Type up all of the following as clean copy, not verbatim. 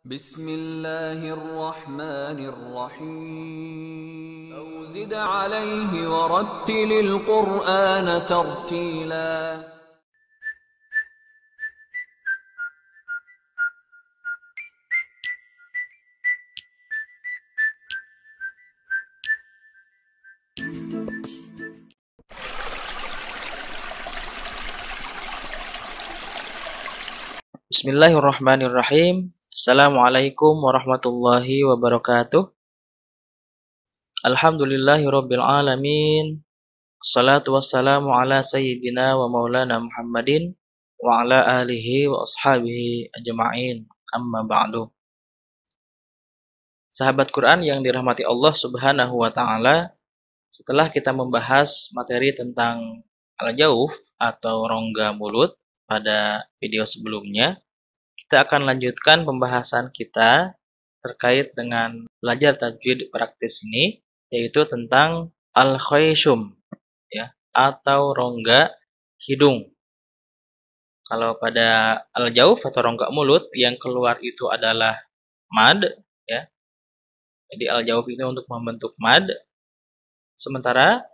بسم الله الرحمن الرحيم أو زد عليه ورتل القرآن ترتيلا. Bismillahirrahmanirrahim. Assalamualaikum warahmatullahi wabarakatuh. Alhamdulillahirabbil alamin. Assalatu wassalamu ala sayyidina wa maulana Muhammadin wa ala alihi wa ashabihi ajma'in. Amma ba'du. Sahabat Quran yang dirahmati Allah Subhanahu wa taala, setelah kita membahas materi tentang al-jauf atau rongga mulut pada video sebelumnya, kita akan lanjutkan pembahasan kita terkait dengan belajar tajwid praktis ini, yaitu tentang al-khayshum, ya, atau rongga hidung. Kalau pada al-jauf atau rongga mulut, yang keluar itu adalah mad, ya. Jadi al-jauf ini untuk membentuk mad. Sementara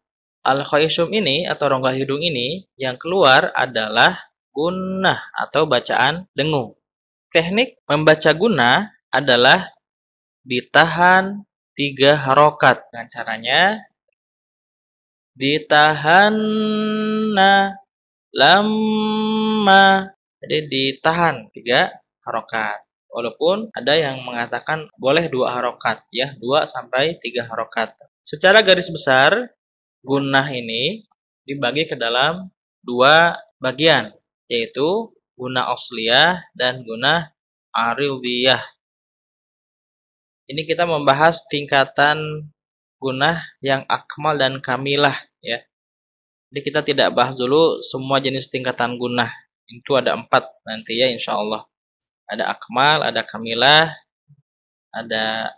al-khayshum ini atau rongga hidung ini yang keluar adalah gunnah atau bacaan dengung. Teknik membaca gunnah adalah ditahan 3 harokat. Dengan caranya ditahan lamma. Jadi ditahan 3 harokat. Walaupun ada yang mengatakan boleh 2 harokat, ya, 2 sampai 3 harokat. Secara garis besar, gunnah ini dibagi ke dalam 2 bagian, yaitu gunnah asliyah dan gunnah aridiyah. Ini kita membahas tingkatan gunnah yang akmal dan kamilah, ya. Jadi kita tidak bahas dulu semua jenis tingkatan gunnah. Itu ada 4 nanti, ya, insyaallah. Ada akmal, ada kamilah, ada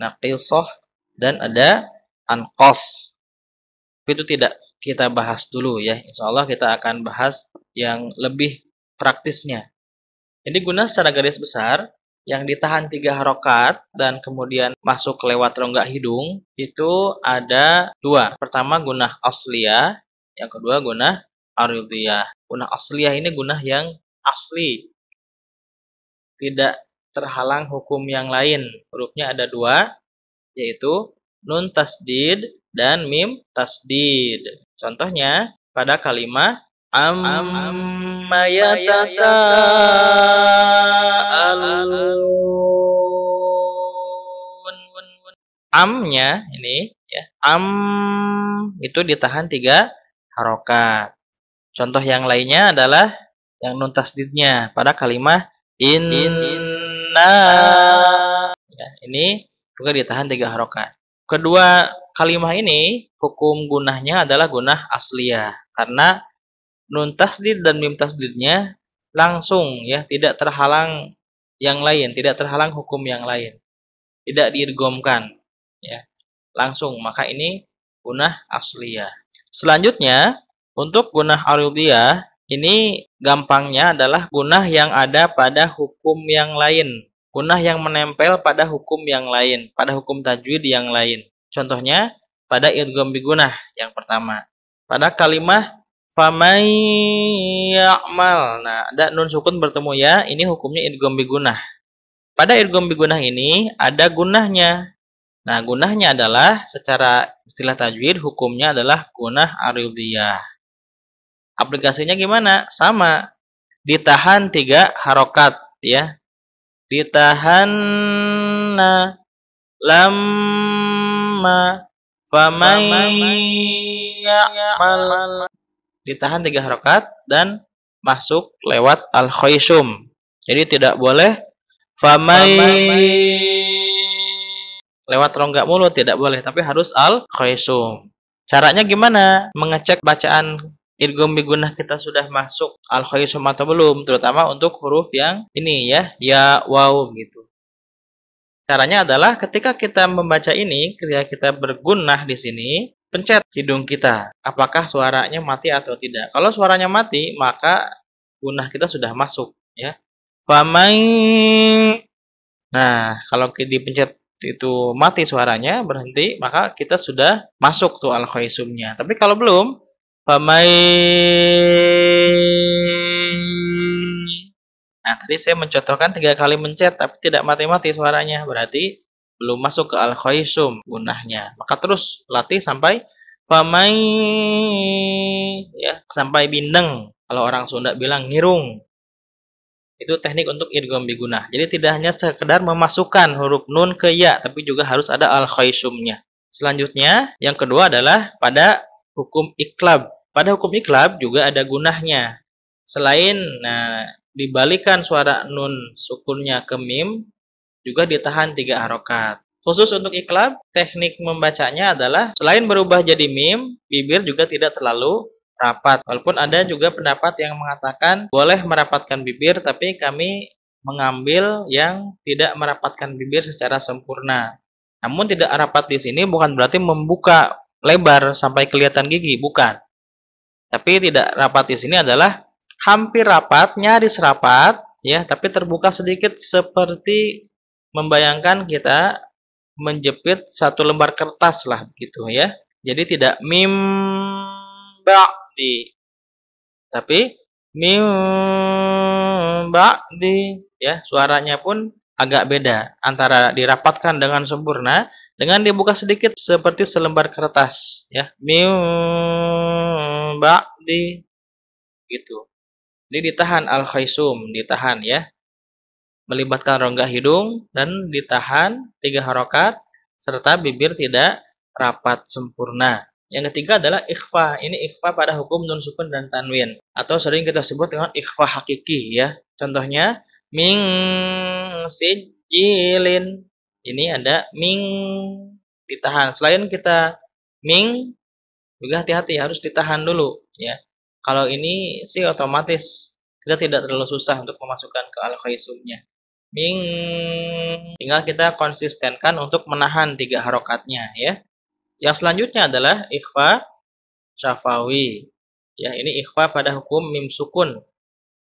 naqisah, dan ada anqas. Itu tidak kita bahas dulu, ya. Insyaallah kita akan bahas yang lebih praktisnya. Jadi gunnah secara garis besar yang ditahan 3 harokat dan kemudian masuk lewat rongga hidung itu ada 2. Pertama gunnah asliyah, yang kedua gunnah aridiyah. Gunnah asliyah ini gunnah yang asli, tidak terhalang hukum yang lain. Hurufnya ada 2, yaitu nun tasdid dan mim tasdid. Contohnya pada kalimat amma yatasaalun. Amnya ini, ya, itu ditahan 3 harokat. Contoh yang lainnya adalah yang nun tasdidnya pada kalimat inna. Ya, ini juga ditahan 3 harokat. Kedua kalimat ini hukum gunnahnya adalah gunnah asliyah karena nun tasdid dan mim tasdidnya langsung, ya, tidak terhalang yang lain, tidak terhalang hukum yang lain, tidak diidghamkan, ya, langsung. Maka ini gunnah asliyah. Selanjutnya untuk gunnah aridiyah ini gampangnya adalah gunnah yang ada pada hukum yang lain, gunnah yang menempel pada hukum yang lain, pada hukum tajwid yang lain. Contohnya pada idgham bi gunnah yang pertama. Pada kalimat faman ya'mal. Nah, ada nun sukun bertemu ya, ini hukumnya idgham bi gunnah. Pada idgham bi gunnah ini ada gunnahnya. Nah, gunnahnya adalah secara istilah tajwid hukumnya adalah gunnah aridiyah. Aplikasinya gimana? Sama. Ditahan 3 harokat, ya. Ditahan lamma faman ya'mal. Ditahan 3 harokat dan masuk lewat al-khayshum. Jadi tidak boleh lewat rongga mulut, tidak boleh, tapi harus al-khayshum. Caranya gimana? Mengecek bacaan idgham bi gunnah kita sudah masuk al-khayshum atau belum, terutama untuk huruf yang ini, ya, ya, waw gitu. Caranya adalah ketika kita membaca ini, ketika kita bergunnah di sini, pencet hidung kita, apakah suaranya mati atau tidak. Kalau suaranya mati, maka gunnah kita sudah masuk, ya. Faman Nah, kalau dipencet itu mati suaranya, berhenti, maka kita sudah masuk tuh al-khaisumnya. Tapi kalau belum, famai. Nah, tadi saya mencontohkan 3 kali mencet tapi tidak mati-mati suaranya, berarti belum masuk ke al-khaisum gunahnya. Maka terus latih sampai famai, ya, sampai bindeng. Kalau orang Sunda bilang ngirung. Itu teknik untuk idgham bigunah. Jadi tidak hanya sekedar memasukkan huruf nun ke ya, tapi juga harus ada al-khaisumnya. Selanjutnya, yang kedua adalah pada hukum iklab. Pada hukum iklab juga ada gunahnya. Selain dibalikan suara nun sukunnya ke mim, juga ditahan 3 harokat. Khusus untuk iklab, teknik membacanya adalah selain berubah jadi mim, bibir juga tidak terlalu rapat. Walaupun ada juga pendapat yang mengatakan boleh merapatkan bibir, tapi kami mengambil yang tidak merapatkan bibir secara sempurna. Namun tidak rapat di sini bukan berarti membuka lebar sampai kelihatan gigi, bukan. Tapi tidak rapat di sini adalah hampir rapat, nyaris rapat, ya, tapi terbuka sedikit seperti membayangkan kita menjepit satu lembar kertas lah, gitu ya. Jadi tidak mim ba'di, tapi mim ba'di, ya. Suaranya pun agak beda antara dirapatkan dengan sempurna dengan dibuka sedikit seperti selembar kertas, ya. Mim ba'di, gitu. Jadi ditahan al-khaisum, ditahan ya. Melibatkan rongga hidung dan ditahan 3 harokat serta bibir tidak rapat sempurna. Yang ketiga adalah ikhfa. Ini ikhfa pada hukum nun sukun dan tanwin atau sering kita sebut dengan ikhfa hakiki ya. Contohnya ming sijilin. Ini ada ming ditahan. Selain kita ming juga hati-hati harus ditahan dulu ya. Kalau ini sih otomatis kita tidak terlalu susah untuk memasukkan ke al-khaisumnya. Ming, tinggal kita konsistenkan untuk menahan 3 harokatnya ya. Yang selanjutnya adalah ikhfa syafawi. Ya, ini ikhfa pada hukum mim sukun.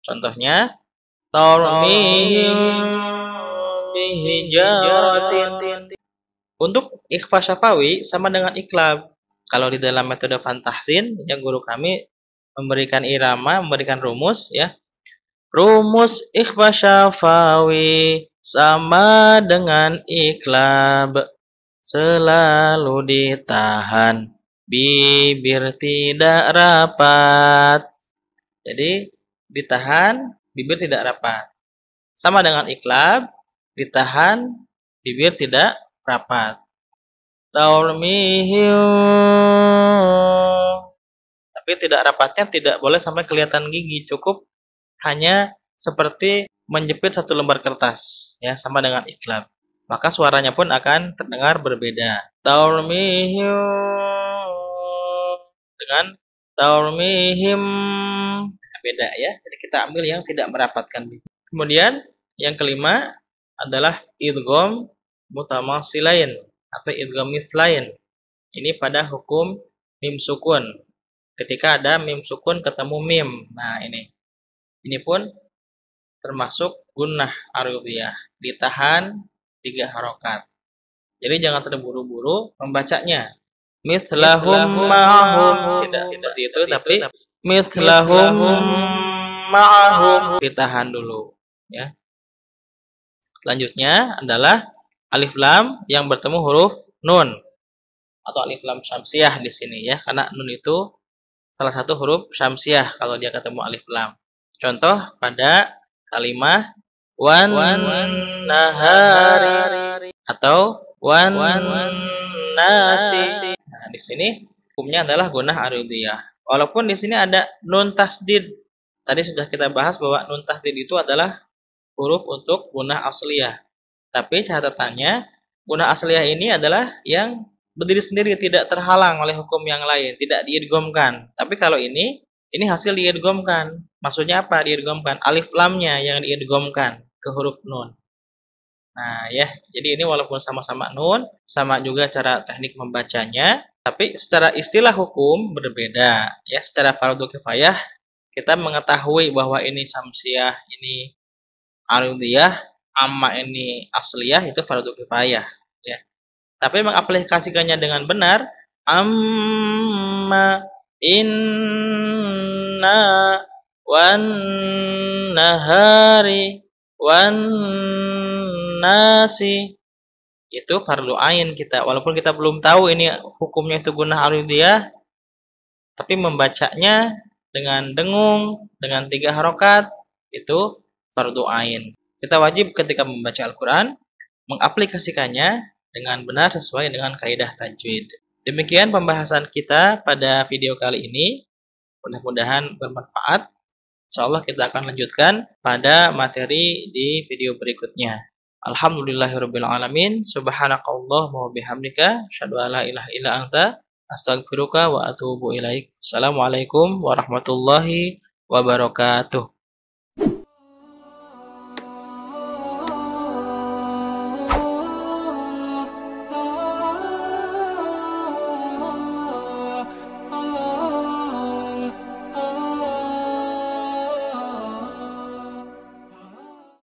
Contohnya tarmihim bihijaratin. Untuk ikhfa syafawi sama dengan iklab. Kalau di dalam metode fantahsin yang guru kami memberikan irama, memberikan rumus ya. Rumus ikhfa syafawi sama dengan iklab. Selalu ditahan, bibir tidak rapat. Jadi ditahan, bibir tidak rapat. Sama dengan iklab, ditahan, bibir tidak rapat. Tapi tidak rapatnya tidak boleh sampai kelihatan gigi, cukup hanya seperti menjepit satu lembar kertas ya, sama dengan iklab. Maka suaranya pun akan terdengar berbeda. Dengan taurmihim beda ya. Jadi kita ambil yang tidak merapatkan bibir. Kemudian yang kelima adalah idgham mutamasilain atau idgham mithlain. Ini pada hukum mim sukun. Ketika ada mim sukun ketemu mim. Nah, ini pun termasuk gunnah aridhiyah, ditahan 3 harokat. Jadi jangan terburu-buru membacanya. Mithlahum ma'ahum, tidak seperti itu, tapi mithlahum ma'ahum ditahan dulu ya. Selanjutnya adalah alif lam yang bertemu huruf nun atau alif lam syamsiah di sini ya, karena nun itu salah satu huruf syamsiah kalau dia ketemu alif lam. Contoh pada kalimah wan nahari atau wan nasi. Nah, di sini hukumnya adalah gunnah aridhiyah. Walaupun di sini ada nun tasdid. Tadi sudah kita bahas bahwa nun tasdid itu adalah huruf untuk gunnah asliyah. Tapi catatannya gunnah asliyah ini adalah yang berdiri sendiri, tidak terhalang oleh hukum yang lain, tidak diidghamkan. Tapi kalau ini hasil diidghamkan. Maksudnya apa diidghamkan? Alif lamnya yang diidghamkan ke huruf nun. Nah ya, jadi ini walaupun sama-sama nun, sama juga cara teknik membacanya, tapi secara istilah hukum berbeda. Ya, secara fardu kifayah kita mengetahui bahwa ini samsiah, ini aridhiyah, amma ini asliyah itu fardu kifayah ya. Tapi mengaplikasikannya dengan benar, amma inna wan nahari wan nasi, itu fardu ain kita. Walaupun kita belum tahu ini hukumnya itu gunnah alidiyah, tapi membacanya dengan dengung, dengan 3 harokat, itu fardu ain. Kita wajib ketika membaca Al-Quran, mengaplikasikannya dengan benar sesuai dengan kaidah tajwid. Demikian pembahasan kita pada video kali ini. Mudah-mudahan bermanfaat. Insyaallah kita akan lanjutkan pada materi di video berikutnya. Alhamdulillahirabbil alamin. Subhanakallahumma wa bihamdika asyhadu an la ilaha illa anta astaghfiruka wa atubu ilaik. Assalamualaikum warahmatullahi wabarakatuh.